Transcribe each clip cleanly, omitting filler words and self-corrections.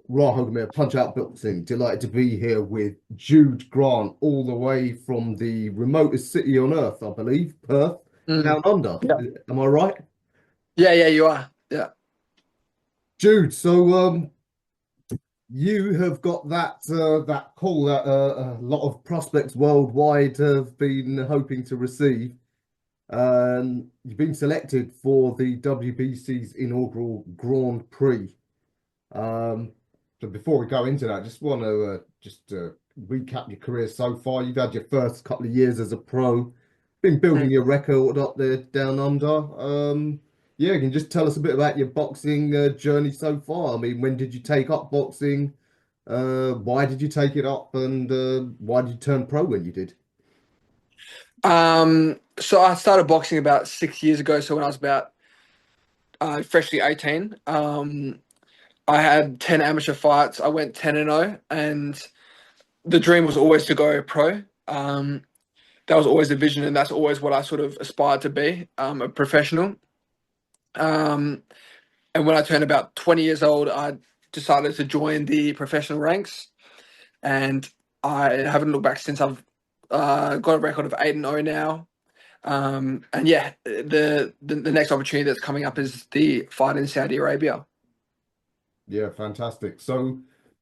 Right, Hogomir, Punch Out Boxing. Delighted to be here with Jude Grant, all the way from the remotest city on earth, I believe, Perth, down Mm. under. Yeah. Am I right? Yeah, you are. Yeah. Jude, you have got that call that a lot of prospects worldwide have been hoping to receive. You've been selected for the WBC's inaugural Grand Prix. Um, so before we go into that, I just want to recap your career so far. You've had your first couple of years as a pro, been building Mm. your record up there down under. Yeah, can you just tell us a bit about your boxing journey so far? I mean, when did you take up boxing? Why did you take it up, and why did you turn pro when you did? So I started boxing about 6 years ago. So when I was about freshly 18, I had 10 amateur fights. I went 10-0, and the dream was always to go pro. That was always the vision, and that's always what I sort of aspired to be, a professional. Um, and when I turned about 20 years old, I decided to join the professional ranks, and I haven't looked back since. I've got a record of 8-0 now. And yeah, the next opportunity that's coming up is the fight in Saudi Arabia. Yeah, fantastic.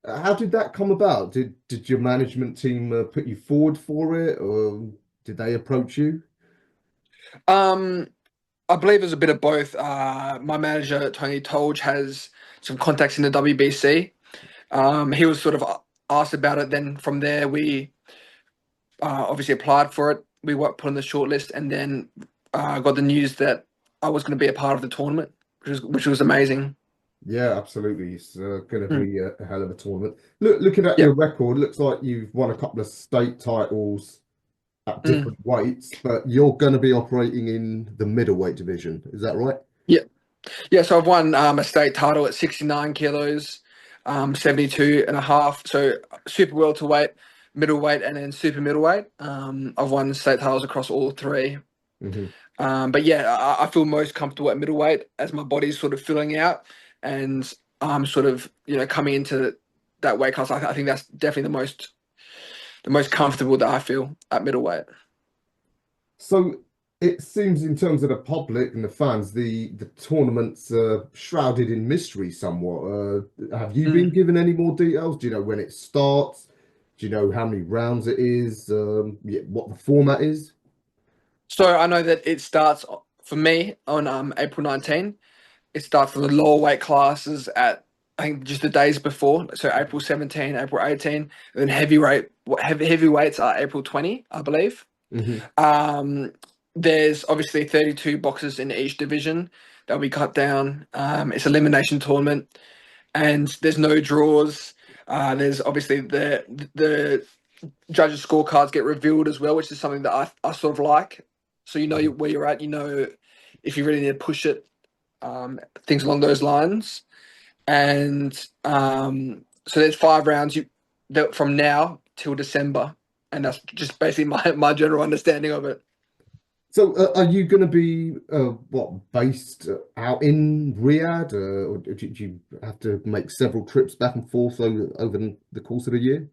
How did that come about? Did your management team put you forward for it, or did they approach you? Um, I believe there's a bit of both. My manager Tony Tolge has some contacts in the WBC. He was sort of asked about it. Then from there, we obviously applied for it. We were put on the shortlist, and then got the news that I was going to be a part of the tournament, which was amazing. Yeah, absolutely. It's going to Mm. be a hell of a tournament. Looking at Yep. your record, looks like you've won a couple of state titles at Mm. different weights, but you're going to be operating in the middleweight division. Is that right? Yeah. Yeah, so I've won a state title at 69 kilos, 72 and a half. So super welterweight, middleweight, and then super middleweight. I've won state titles across all three. Hmm. But yeah, I feel most comfortable at middleweight as my body's sort of filling out, and I'm sort of coming into that weight class. I think that's definitely the most comfortable that I feel at middleweight. So it seems, in terms of the public and the fans, the tournament's shrouded in mystery somewhat. Have you been Mm. given any more details? Do you know when it starts? Do you know how many rounds it is? Yeah, what the format is? So I know that it starts for me on April 19. It starts for the lower weight classes at I think just the days before, so April 17, April 18, and then heavyweights are April 20, I believe. Hmm. Um, there's obviously 32 boxes in each division that'll be cut down. It's elimination tournament, and there's no draws. There's obviously the judges' scorecards get revealed as well, which is something that I sort of like. So you know where you're at. You know if you really need to push it, things along those lines. And so there's 5 rounds from now till December, and that's just basically my general understanding of it. Are you going to be what based out in Riyadh, or did you have to make several trips back and forth over the course of the year?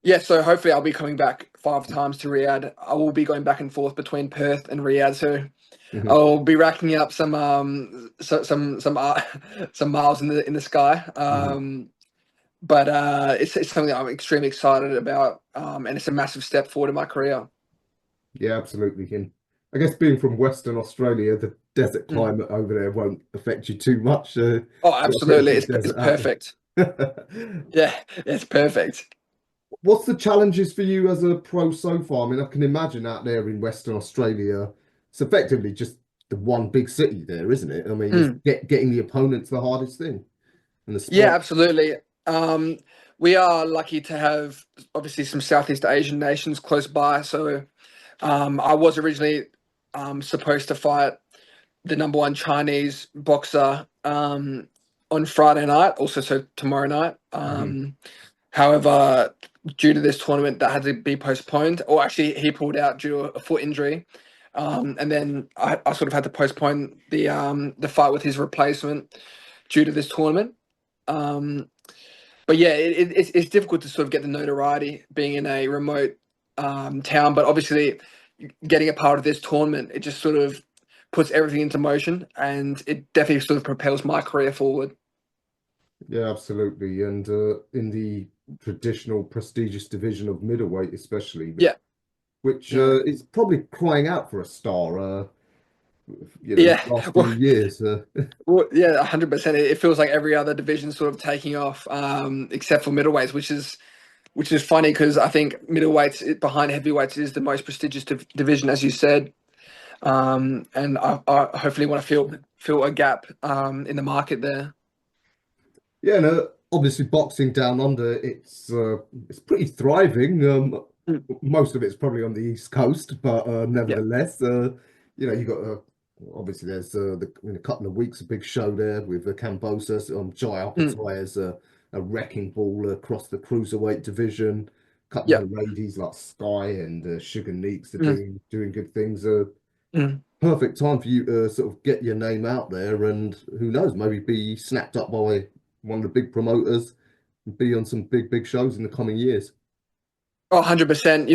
Yeah, so hopefully I'll be coming back 5 times to Riyadh. I will be going back and forth between Perth and Riyadh, so Hmm. I'll be racking up some miles in the sky. Hmm. But it's something that I'm extremely excited about, and it's a massive step forward in my career. Yeah, absolutely. And I guess being from Western Australia, the desert Mm. climate over there won't affect you too much. Oh, Got a pretty absolutely. good It's desert out perfect. there. Yeah, it's perfect. What's the challenges for you as a pro so far? I mean, I can imagine out there in Western Australia, it's effectively just the one big city there, isn't it? I mean, is Mm. getting the opponents the hardest thing in the Yeah, sport? absolutely. Um, we are lucky to have obviously some Southeast Asian nations close by. So I was originally supposed to fight the number one Chinese boxer on Friday night, also so tomorrow night. Hmm. However, due to this tournament, that had to be postponed, or actually he pulled out due to a foot injury. And then I sort of had to postpone the fight with his replacement due to this tournament. But yeah, it's difficult to sort of get the notoriety being in a remote town. But obviously, getting a part of this tournament, it just sort of puts everything into motion, and it definitely sort of propels my career forward. Yeah, absolutely. And in the traditional prestigious division of middleweight, especially, Yeah, which yeah, is probably crying out for a star, yeah. last few years. Well, yeah, 100%. It feels like every other division sort of taking off, except for middleweights, which is funny because I think middleweights behind heavyweights is the most prestigious division, as you said. And I hopefully want to fill a gap in the market there. Yeah, no, obviously boxing down under, it's pretty thriving. Mm. Most of it's probably on the East Coast, but Yeah. nevertheless, you got obviously there's in a couple of weeks a big show there with Cambosa. Jai Mm. Alcatraz has a wrecking ball across the cruiserweight division. A couple of Yeah. the ladies like Sky and Sugar Neeks are Mm. doing good things. Mm. Perfect time for you to sort of get your name out there, and who knows, maybe be snapped up by one of the big promoters and be on some big shows in the coming years. Oh, 100%.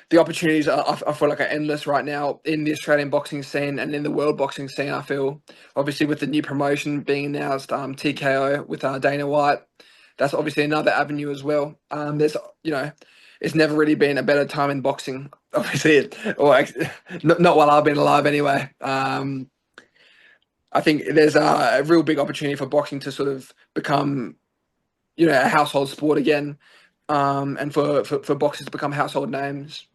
The opportunities I feel like are endless right now in the Australian boxing scene and in the world boxing scene. I feel obviously with the new promotion being announced, TKO with Dana White, that's obviously another avenue as well. There's you know, it's never really been a better time in boxing. Obviously, not while I've been alive anyway. I think there's a real big opportunity for boxing to sort of become a household sport again, and for boxers to become household names.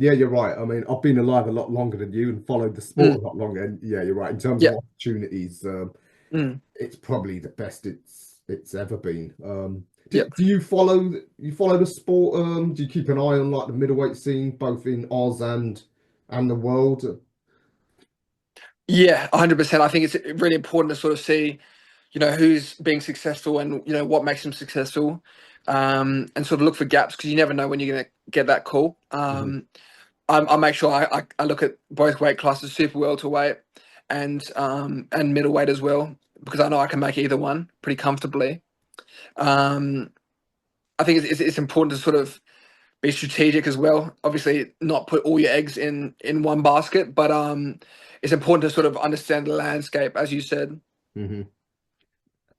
Yeah, you're right. I mean, I've been alive a lot longer than you and followed the sport Mm, a lot longer. And yeah, you're right. In terms of yeah. opportunities, Mm, it's probably the best it's ever been. yeah. Do you follow the sport? Do you keep an eye on like the middleweight scene, both in Oz and the world? Yeah, 100%. I think it's really important to sort of see, who's being successful and, what makes them successful, and sort of look for gaps because you never know when you're going to get that call. Mhm. I make sure I look at both weight classes, super welterweight and middleweight as well, because I know I can make either one pretty comfortably. Um, I think it's important to sort of be strategic as well. Obviously, not put all your eggs in one basket, but it's important to sort of understand the landscape, as you said. Mhm.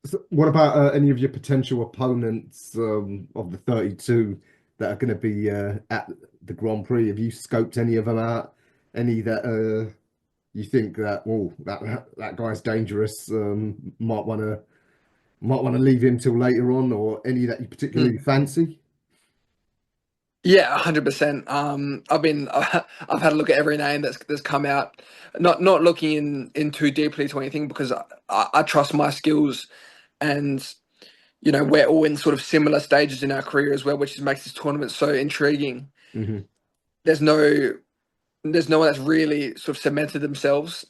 So what about any of your potential opponents of the 32 that are going to be at the Grand Prix? Have you scoped any of them out? Any that you think that that guy's dangerous? Might want to leave him till later on, or any that you particularly Mm. fancy? Yeah, 100%. I've had a look at every name that's come out, not looking in too deeply to anything because I trust my skills, and we're all in sort of similar stages in our career as well, which makes this tournament so intriguing. Hmm. There's no there's no one that's really sort of cemented themselves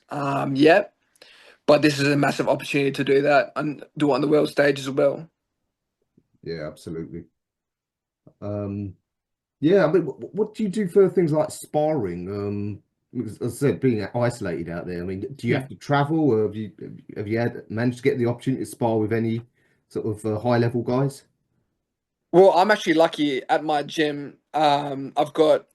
yet, but this is a massive opportunity to do that and do it on the world stage as well. Yeah, absolutely. Um, Yeah, I mean, what do you do for things like sparring? Because as I said, being isolated out there, I mean, do you have Mm. to travel, or have you managed to get the opportunity to spar with any sort of high level guys? Well, I'm actually lucky at my gym. I've got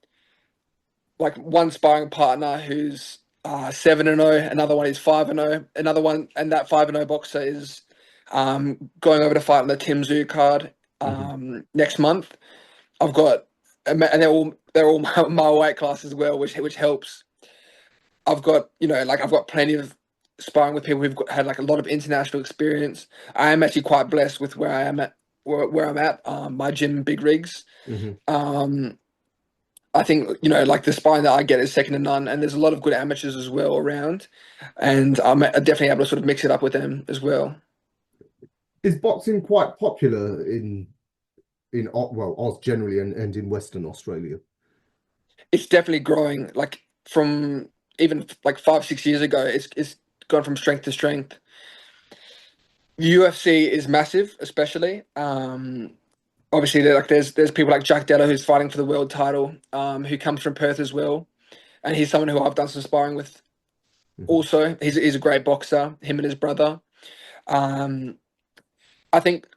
like one sparring partner who's 7-0, another one is 5-0, another one, and that 5-0 boxer is going over to fight on the Tim Zoo card Hmm. next month. I've got, and they're all my weight class as well, which helps. I've got plenty of sparring with people who've had like a lot of international experience. I am actually quite blessed with where I am at, where I'm at. My gym, Big Rigs. Hmm. Um, I think like the sparring that I get is second to none, and there's a lot of good amateurs as well around, and I'm definitely able to sort of mix it up with them as well. Is boxing quite popular in Oz generally and in Western Australia? It's definitely growing. Like from even like 5-6 years ago, it's gone from strength to strength. UFC is massive, especially. Obviously, there's people like Jack Della who's fighting for the world title, who comes from Perth as well, and he's someone who I've done some sparring with. Hmm. Also, he's a great boxer. Him and his brother. Um, I think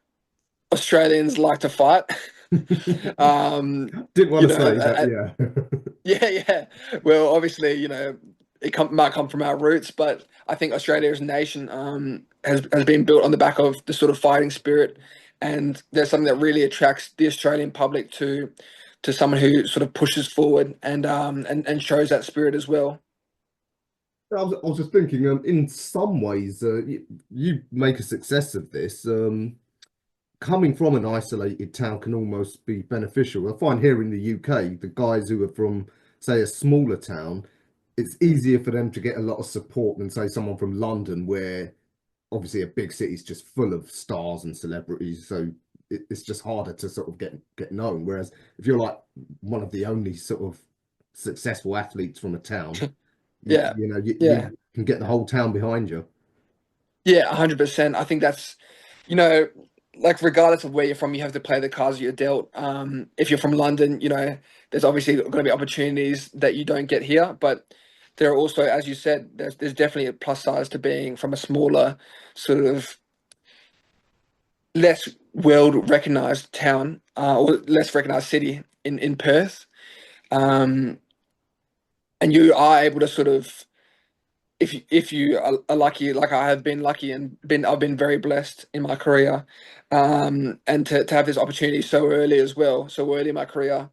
Australians like to fight. Didn't want You to know, say, but yeah. yeah, yeah. Well, obviously, might come from our roots, but I think Australia as a nation has been built on the back of the sort of fighting spirit, and there's something that really attracts the Australian public to someone who sort of pushes forward and shows that spirit as well. I was just thinking, in some ways, you make a success of this. Coming from an isolated town can almost be beneficial. I find here in the UK, the guys who are from, say, a smaller town, it's Mm. easier for them to get a lot of support than, say, someone from London, where obviously a big city is just full of stars and celebrities. So it's just harder to sort of get known. Whereas if you're like one of the only sort of successful athletes from a town, Yeah, yeah, you can get the whole town behind you. yeah, 100%. I think that's, you know, like regardless of where you're from, you have to play the cards you're dealt. If you're from London, there's obviously going to be opportunities that you don't get here, but there are also, as you said, there's definitely a plus size to being from a smaller, sort of less world recognized town, or less recognized city in Perth. Um, and you are able to sort of, if you are lucky, like I have been lucky and I've been very blessed in my career, and to have this opportunity so early as well, so early in my career,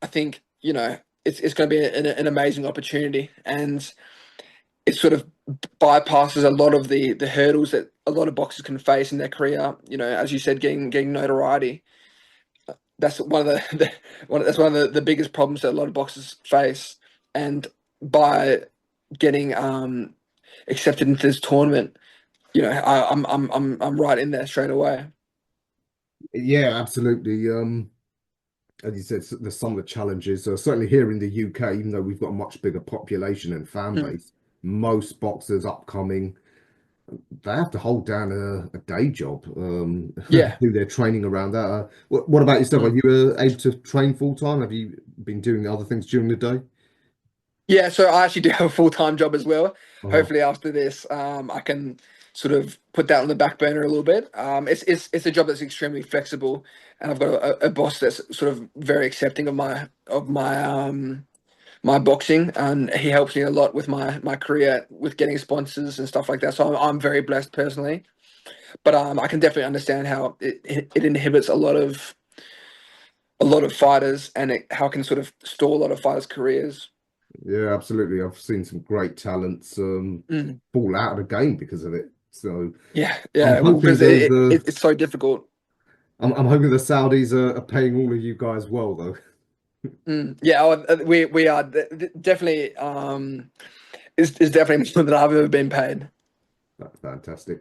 I think it's going to be an amazing opportunity, and it sort of bypasses a lot of the hurdles that a lot of boxers can face in their career. As you said, getting notoriety. That's one of that's one of the biggest problems that a lot of boxers face, and by getting accepted into this tournament, I'm right in there straight away. Yeah, absolutely. As you said, some of the challenges, certainly here in the UK, even though we've got a much bigger population and fan Mm. base, most boxers upcoming, they have to hold down a day job, Yeah. do their training around that. What about yourself? Are Mm. you able to train full time? Have you been doing other things during the day? Yeah, so I actually do have a full-time job as well. Oh, Hopefully after this, I can sort of put that on the back burner a little bit. It's a job that's extremely flexible, and I've got a boss that's sort of very accepting of my boxing, and he helps me a lot with my career, with getting sponsors and stuff like that. So I'm very blessed personally, but I can definitely understand how it inhibits a lot of fighters, and how it can sort of stall a lot of fighters' careers. yeah, absolutely. I've seen some great talents Mm. fall out of the game because of it. So Yeah, I'm yeah, well, hoping because it's so difficult. I'm hoping the Saudis are paying all of you guys well, though. Yeah, we are definitely is definitely more than I've ever been paid. That's fantastic.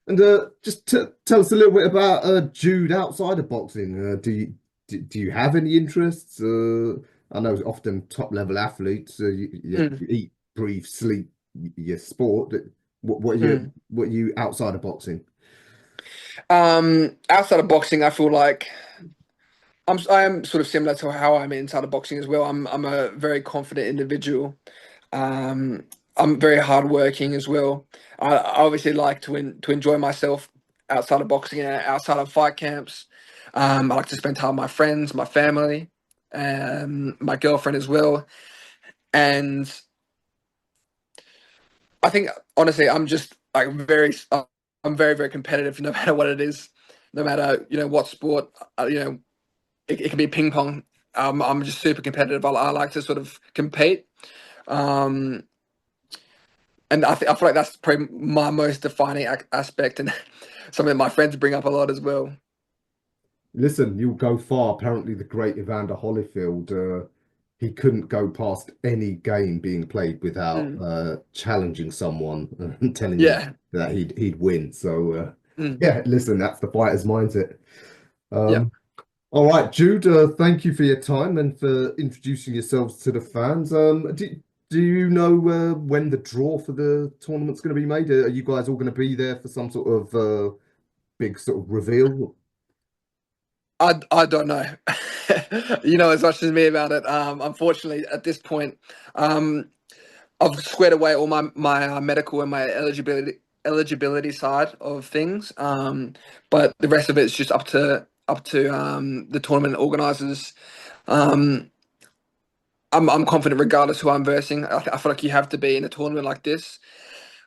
And just tell us a little bit about Jude outside of boxing. Do you have any interests? I know often top level athletes, Mm, you eat, breathe, sleep your sport. mm. What are you outside of boxing? Outside of boxing, I feel like I am sort of similar to how I'm inside of boxing as well. I'm a very confident individual. Um, I'm very hardworking as well. I obviously like to enjoy myself outside of boxing and outside of fight camps. I like to spend time with my friends, my family, my girlfriend as well. And I think honestly, I'm just like I'm very, very competitive no matter what it is, no matter what sport. It can be ping pong. I'm just super competitive. I like to sort of compete. Um, and I feel like that's probably my most defining aspect, and something that my friends bring up a lot as well. Listen, you'll go far. Apparently, the great Evander Holyfield, he couldn't go past any game being played without Mm, challenging someone and telling you yeah. that he'd win. So, Mm, yeah, listen, that's the fighter's mindset. yeah. Um, all right, Jude, thank you for your time and for introducing yourselves to the fans. Do you know when the draw for the tournament's going to be made? Are you guys all going to be there for some sort of big sort of reveal? I don't know. You know as much as me about it. Unfortunately, at this point, I've squared away all my medical and my eligibility side of things. But the rest of it's just up to the tournament organizers. Um, I'm confident regardless who I'm versing. I feel like you have to be in a tournament like this.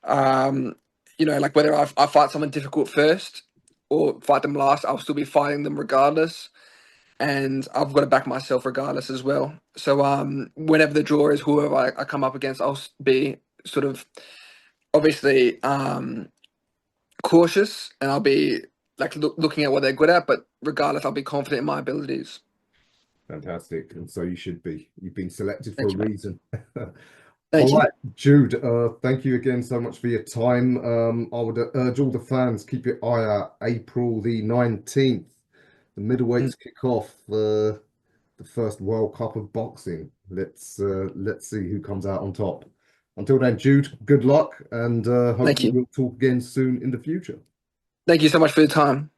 Um, like whether I fight someone difficult first or fight them last, I'll still be fighting them regardless. And I've got to back myself regardless as well. So whenever the draw is, whoever I come up against, I'll be sort of obviously cautious, and I'll be like looking at what they're good at. But regardless, I'll be confident in my abilities. Fantastic. And so you should be. You've been selected for Thank a you, mate. reason. Thank All you. right, Jude, thank you again so much for your time. I would urge all the fans, keep your eye out. April the 19th, the middleweights kick off the first World Cup of boxing. Let's see who comes out on top. Until then, Jude, good luck, and Thank hopefully you. we'll talk again soon in the future. Thank you so much for your time.